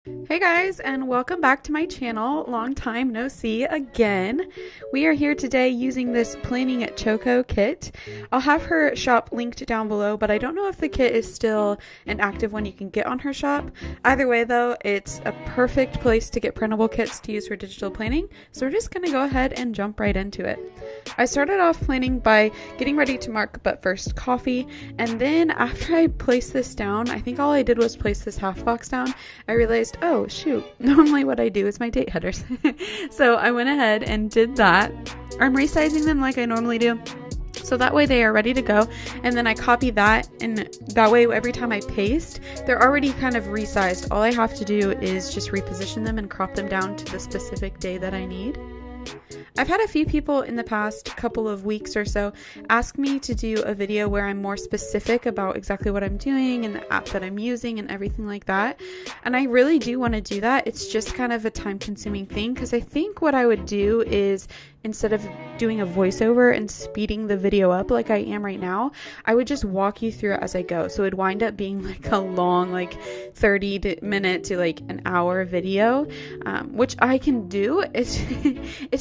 Hey guys, and welcome back to my channel. Long time no see again. We are here today using this PlanningChoco kit. I'll have her shop linked down below, but I don't know if the kit is still an active one you can get on her shop. Either way though, it's a perfect place to get printable kits to use for digital planning. So we're just gonna go ahead and jump right into it. I started off planning by getting ready to mark but first coffee, and then after I placed this down, I think all I did was place this half box down, I realized, oh shoot, normally what I do is my date headers. So I went ahead and did that. I'm resizing them like I normally do, so that way they are ready to go, and then I copy that, and that way every time I paste, they're already kind of resized. All I have to do is just reposition them and crop them down to the specific day that I need. I've had a few people in the past couple of weeks or so ask me to do a video where I'm more specific about exactly what I'm doing and the app that I'm using and everything like that. And I really do want to do that. It's just kind of a time-consuming thing, because I think what I would do is, instead of doing a voiceover and speeding the video up like I am right now, I would just walk you through it as I go. So it'd wind up being like a long, like 30-minute to like an hour video, which I can do. It's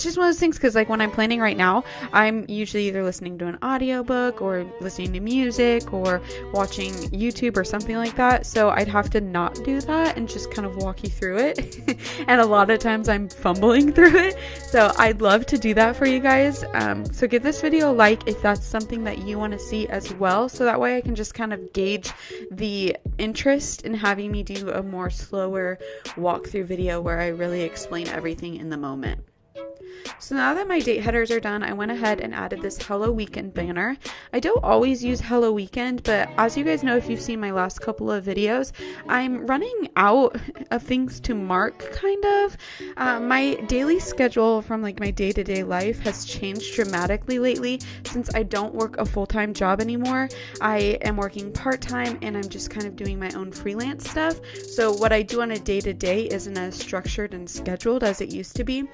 just one of those things, because like when I'm planning right now, I'm usually either listening to an audiobook or listening to music or watching YouTube or something like that. So I'd have to not do that and just kind of walk you through it. And a lot of times I'm fumbling through it. So I'd love to do that for you guys. So give this video a like if that's something that you want to see as well, so that way I can just kind of gauge the interest in having me do a more slower walkthrough video where I really explain everything in the moment. So now that my date headers are done, I went ahead and added this Hello Weekend banner. I don't always use Hello Weekend, but as you guys know, if you've seen my last couple of videos, I'm running out of things to mark, kind of. My daily schedule from like my day-to-day life has changed dramatically lately since I don't work a full-time job anymore. I am working part-time and I'm just kind of doing my own freelance stuff. So what I do on a day-to-day isn't as structured and scheduled as it used to be.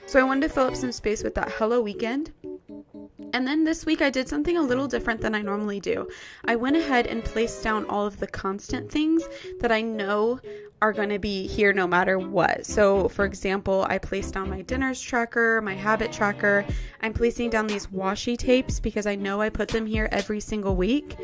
So I wanted to fill up some space with that Hello Weekend. And then this week I did something a little different than I normally do. I went ahead and placed down all of the constant things that I know are going to be here no matter what. So for example, I placed down my dinners tracker, my habit tracker. I'm placing down these washi tapes because I know I put them here every single week.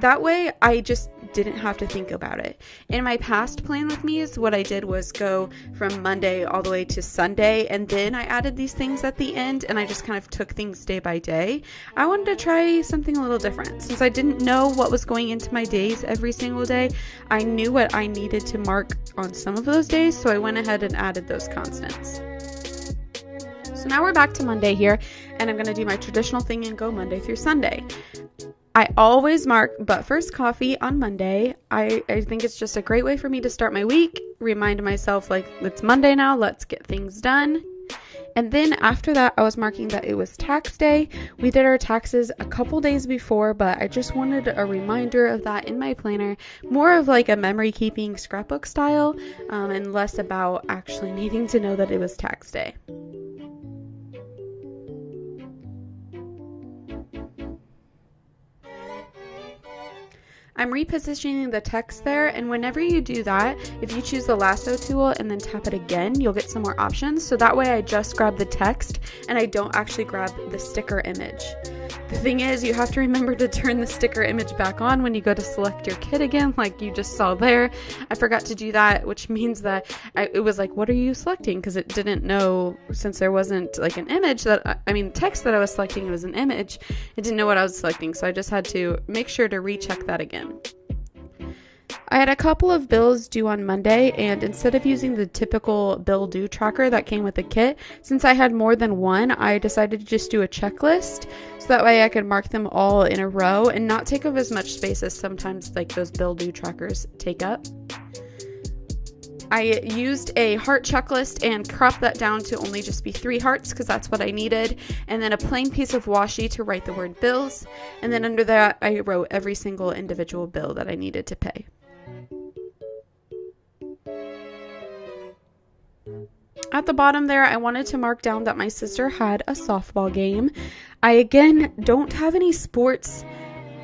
That way I just didn't have to think about it. In my past plan with me, what I did was go from Monday all the way to Sunday, and then I added these things at the end, and I just kind of took things day by day. I wanted to try something a little different. Since I didn't know what was going into my days every single day, I knew what I needed to mark on some of those days, so I went ahead and added those constants. So now we're back to Monday here, and I'm going to do my traditional thing and go Monday through Sunday. I always mark but first coffee on Monday. I think it's just a great way for me to start my week, remind myself like, it's Monday now, let's get things done. And then after that, I was marking that it was tax day. We did our taxes a couple days before, but I just wanted a reminder of that in my planner, more of like a memory keeping scrapbook style, and less about actually needing to know that it was tax day. I'm repositioning the text there, and whenever you do that, if you choose the lasso tool and then tap it again, you'll get some more options. So that way I just grab the text and I don't actually grab the sticker image. The thing is, you have to remember to turn the sticker image back on when you go to select your kit again, like you just saw there. I forgot to do that, which means that it was like, what are you selecting? Because it didn't know, since there wasn't like an image that, text that I was selecting, it was an image. It didn't know what I was selecting, so I just had to make sure to recheck that again. I had a couple of bills due on Monday, and instead of using the typical bill due tracker that came with the kit, since I had more than one, I decided to just do a checklist, so that way I could mark them all in a row and not take up as much space as sometimes like those bill due trackers take up. I used a heart checklist and cropped that down to only just be 3 hearts because that's what I needed, and then a plain piece of washi to write the word bills, and then under that I wrote every single individual bill that I needed to pay. At the bottom there, I wanted to mark down that my sister had a softball game. I again don't have any sports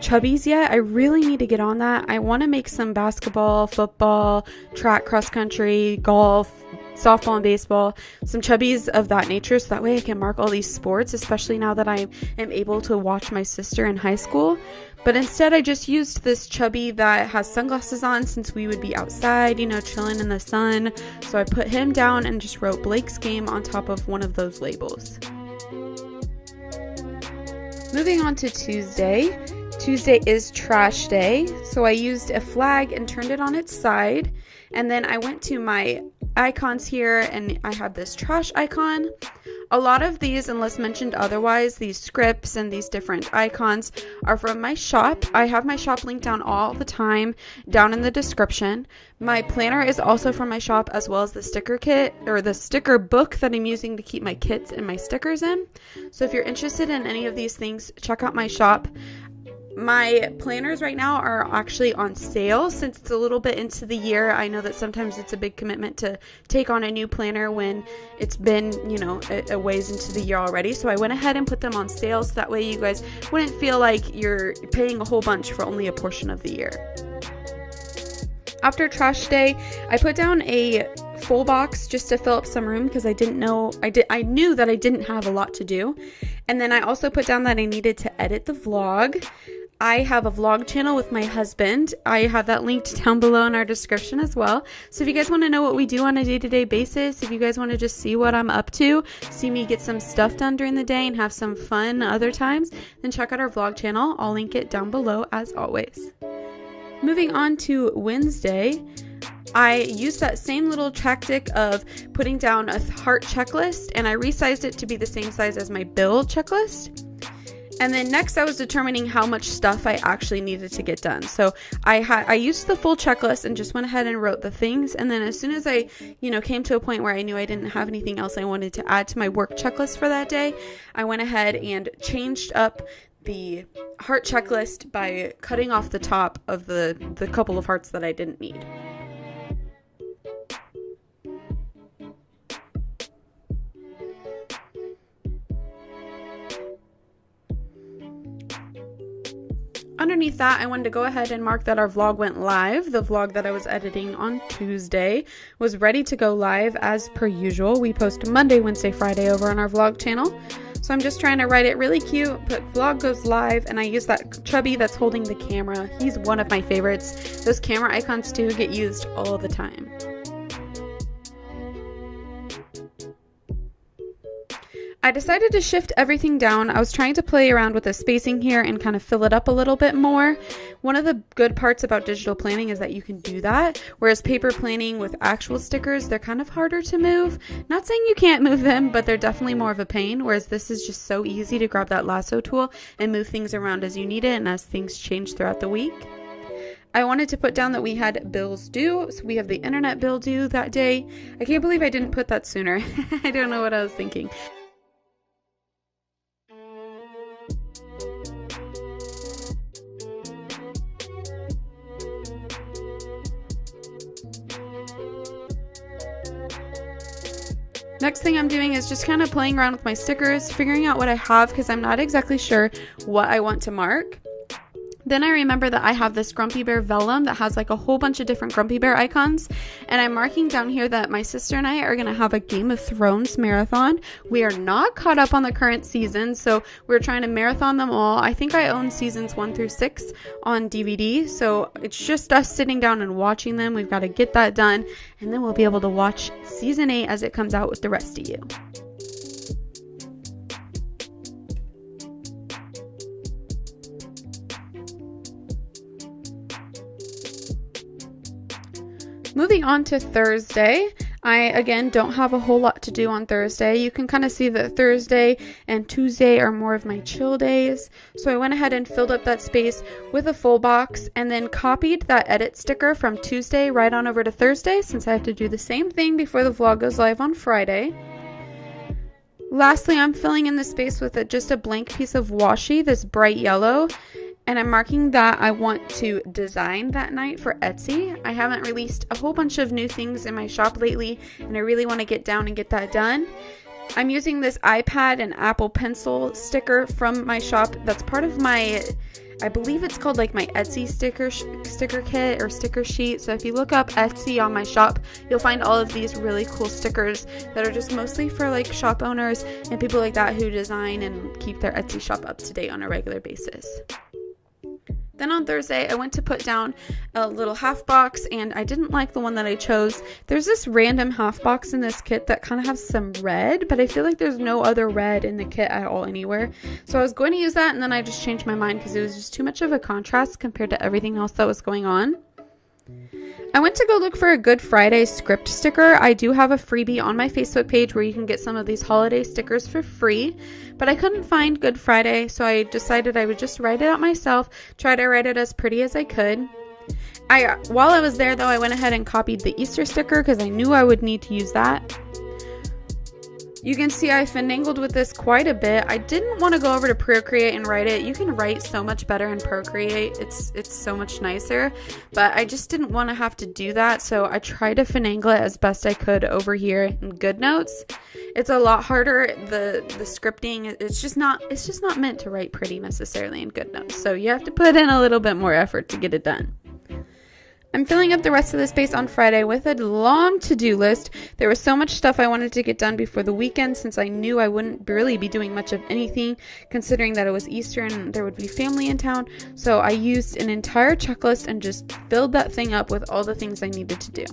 chubbies yet. I really need to get on that. I want to make some basketball, football, track, cross country, golf, softball and baseball, some chubbies of that nature, so that way I can mark all these sports, especially now that I am able to watch my sister in high school. But instead I just used this chubby that has sunglasses on, since we would be outside, you know, chilling in the sun. So I put him down and just wrote Blake's game on top of one of those labels. Moving on to Tuesday. Tuesday is trash day, so I used a flag and turned it on its side, and then I went to my icons here and I have this trash icon. A lot of these, unless mentioned otherwise, these scripts and these different icons are from my shop. I have my shop linked down all the time down in the description. My planner is also from my shop, as well as the sticker kit, or the sticker book that I'm using to keep my kits and my stickers in. So if you're interested in any of these things, check out my shop. My planners right now are actually on sale since it's a little bit into the year. I know that sometimes it's a big commitment to take on a new planner when it's been, you know, a ways into the year already. So I went ahead and put them on sale, so that way you guys wouldn't feel like you're paying a whole bunch for only a portion of the year. After trash day, I put down a full box just to fill up some room, because I knew that I didn't have a lot to do. And then I also put down that I needed to edit the vlog. I have a vlog channel with my husband. I have that linked down below in our description as well. So if you guys want to know what we do on a day-to-day basis, if you guys want to just see what I'm up to, see me get some stuff done during the day and have some fun other times, then check out our vlog channel. I'll link it down below as always. Moving on to Wednesday, I used that same little tactic of putting down a heart checklist, and I resized it to be the same size as my bill checklist. And then next I was determining how much stuff I actually needed to get done. So I used the full checklist and just went ahead and wrote the things. And then as soon as I, came to a point where I knew I didn't have anything else I wanted to add to my work checklist for that day, I went ahead and changed up the heart checklist by cutting off the top of the couple of hearts that I didn't need. Underneath that, I wanted to go ahead and mark that our vlog went live. The vlog that I was editing on Tuesday was ready to go live as per usual. We post Monday, Wednesday, Friday over on our vlog channel. So I'm just trying to write it really cute, put vlog goes live, and I use that chubby that's holding the camera. He's one of my favorites. Those camera icons too get used all the time. I decided to shift everything down. I was trying to play around with the spacing here and kind of fill it up a little bit more. One of the good parts about digital planning is that you can do that, whereas paper planning with actual stickers, they're kind of harder to move. Not saying you can't move them, but they're definitely more of a pain, whereas this is just so easy to grab that lasso tool and move things around as you need it and as things change throughout the week. I wanted to put down that we had bills due, so we have the internet bill due that day. I can't believe I didn't put that sooner. I don't know what I was thinking. Next thing I'm doing is just kind of playing around with my stickers, figuring out what I have, because I'm not exactly sure what I want to mark. Then I remember that I have this Grumpy Bear vellum that has like a whole bunch of different Grumpy Bear icons, and I'm marking down here that my sister and I are going to have a Game of Thrones marathon. We are not caught up on the current season, so we're trying to marathon them all. I think I own seasons 1 through 6 on DVD, so it's just us sitting down and watching them. We've got to get that done, and then we'll be able to watch season 8 as it comes out with the rest of you. Moving on to Thursday, I again don't have a whole lot to do on Thursday. You can kind of see that Thursday and Tuesday are more of my chill days. So I went ahead and filled up that space with a full box and then copied that edit sticker from Tuesday right on over to Thursday, since I have to do the same thing before the vlog goes live on Friday. Lastly, I'm filling in the space with just a blank piece of washi, this bright yellow. And I'm marking that I want to design that night for Etsy. I haven't released a whole bunch of new things in my shop lately, and I really want to get down and get that done. I'm using this iPad and Apple Pencil sticker from my shop. That's part of my I believe it's called like my Etsy sticker kit or sticker sheet. So if you look up Etsy on my shop, you'll find all of these really cool stickers that are just mostly for like shop owners and people like that who design and keep their Etsy shop up to date on a regular basis. Then on Thursday, I went to put down a little half box, and I didn't like the one that I chose. There's this random half box in this kit that kind of has some red, but I feel like there's no other red in the kit at all anywhere. So I was going to use that, and then I just changed my mind because it was just too much of a contrast compared to everything else that was going on. I went to go look for a Good Friday script sticker. I do have a freebie on my Facebook page where you can get some of these holiday stickers for free, but I couldn't find Good Friday, so I decided I would just write it out myself, try to write it as pretty as I could. While I was there though, I went ahead and copied the Easter sticker because I knew I would need to use that. You can see I finagled with this quite a bit. I didn't want to go over to Procreate and write it. You can write so much better in Procreate. It's so much nicer, but I just didn't want to have to do that. So I tried to finagle it as best I could over here in GoodNotes. It's a lot harder. The scripting, it's just not meant to write pretty necessarily in GoodNotes. So you have to put in a little bit more effort to get it done. I'm filling up the rest of the space on Friday with a long to-do list. There was so much stuff I wanted to get done before the weekend since I knew I wouldn't really be doing much of anything considering that it was Easter and there would be family in town. So I used an entire checklist and just filled that thing up with all the things I needed to do.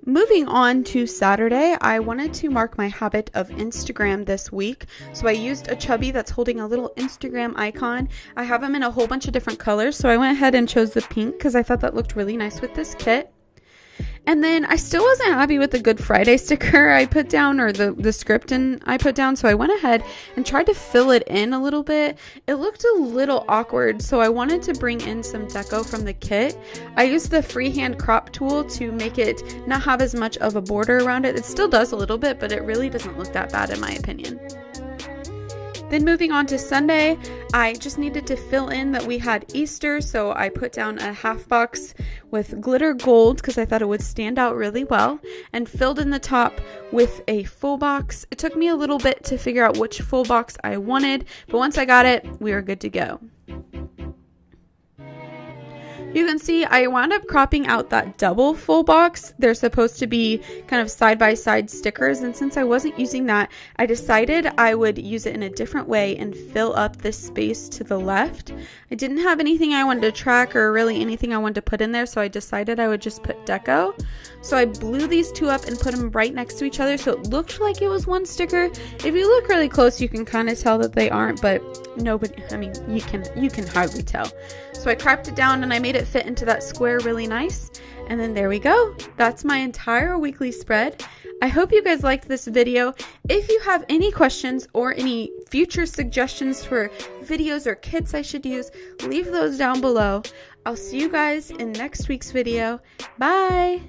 Moving on to Saturday, I wanted to mark my habit of Instagram this week, so I used a chubby that's holding a little Instagram icon. I have them in a whole bunch of different colors, so I went ahead and chose the pink because I thought that looked really nice with this kit. And then I still wasn't happy with the Good Friday sticker I put down, or the script I put down, so I went ahead and tried to fill it in a little bit. It looked a little awkward, so I wanted to bring in some deco from the kit. I used the freehand crop tool to make it not have as much of a border around it. It still does a little bit, but it really doesn't look that bad in my opinion. Then moving on to Sunday, I just needed to fill in that we had Easter, so I put down a half box with glitter gold because I thought it would stand out really well, and filled in the top with a full box. It took me a little bit to figure out which full box I wanted, but once I got it, we were good to go. You can see I wound up cropping out that double full box. They're supposed to be kind of side-by-side stickers, and since I wasn't using that, I decided I would use it in a different way and fill up this space to the left. I didn't have anything I wanted to track or really anything I wanted to put in there, so I decided I would just put deco. So I blew these two up and put them right next to each other, so it looked like it was one sticker. If you look really close, you can kind of tell that they aren't, but you can hardly tell. So I cropped it down and I made it fit into that square really nice. And then there we go. That's my entire weekly spread. I hope you guys liked this video. If you have any questions or any future suggestions for videos or kits I should use, leave those down below. I'll see you guys in next week's video. Bye!